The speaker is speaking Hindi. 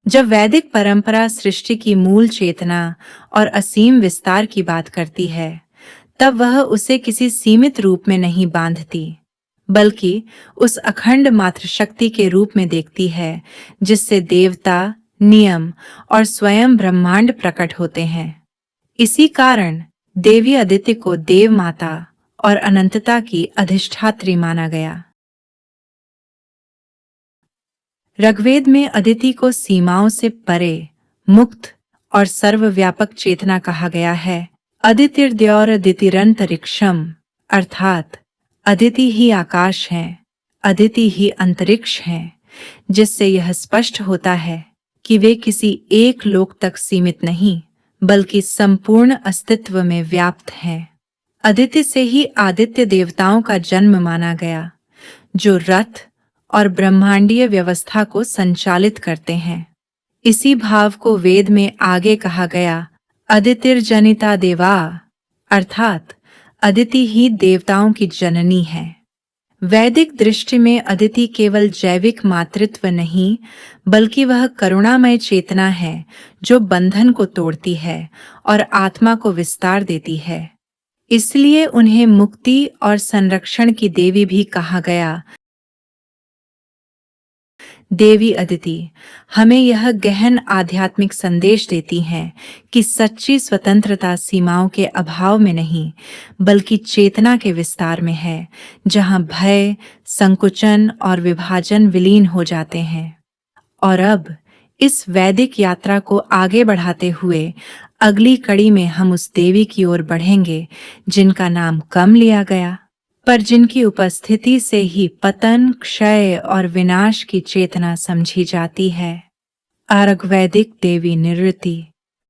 जब वैदिक परंपरा सृष्टि की मूल चेतना और असीम विस्तार की बात करती है, तब वह उसे किसी सीमित रूप में नहीं बांधती, बल्कि उस अखंड मातृशक्ति के रूप में देखती है जिससे देवता, नियम और स्वयं ब्रह्मांड प्रकट होते हैं। इसी कारण देवी अदिति को देव माता और अनंतता की अधिष्ठात्री माना गया। ऋग्वेद में अदिति को सीमाओं से परे, मुक्त और सर्वव्यापक चेतना कहा गया है। अदितिरंतरिक्षम, अर्थात अदिति ही आकाश है, अदिति ही अंतरिक्ष है, जिससे यह स्पष्ट होता है कि वे किसी एक लोक तक सीमित नहीं, बल्कि संपूर्ण अस्तित्व में व्याप्त हैं। अदिति से ही आदित्य देवताओं का जन्म माना गया, जो रथ और ब्रह्मांडीय व्यवस्था को संचालित करते हैं। इसी भाव को वेद में आगे कहा गया, अदितिर्जनिता देवा, अर्थात अदिति ही देवताओं की जननी है। वैदिक दृष्टि में अदिति केवल जैविक मातृत्व नहीं, बल्कि वह करुणामय चेतना है जो बंधन को तोड़ती है और आत्मा को विस्तार देती है। इसलिए उन्हें मुक्ति और संरक्षण की देवी भी कहा गया। देवी अदिति हमें यह गहन आध्यात्मिक संदेश देती हैं कि सच्ची स्वतंत्रता सीमाओं के अभाव में नहीं, बल्कि चेतना के विस्तार में है, जहां भय, संकुचन और विभाजन विलीन हो जाते हैं। और अब इस वैदिक यात्रा को आगे बढ़ाते हुए अगली कड़ी में हम उस देवी की ओर बढ़ेंगे जिनका नाम कम लिया गया, पर जिनकी उपस्थिति से ही पतन, क्षय और विनाश की चेतना समझी जाती है। आर्गवैदिक देवी निवृत्ति।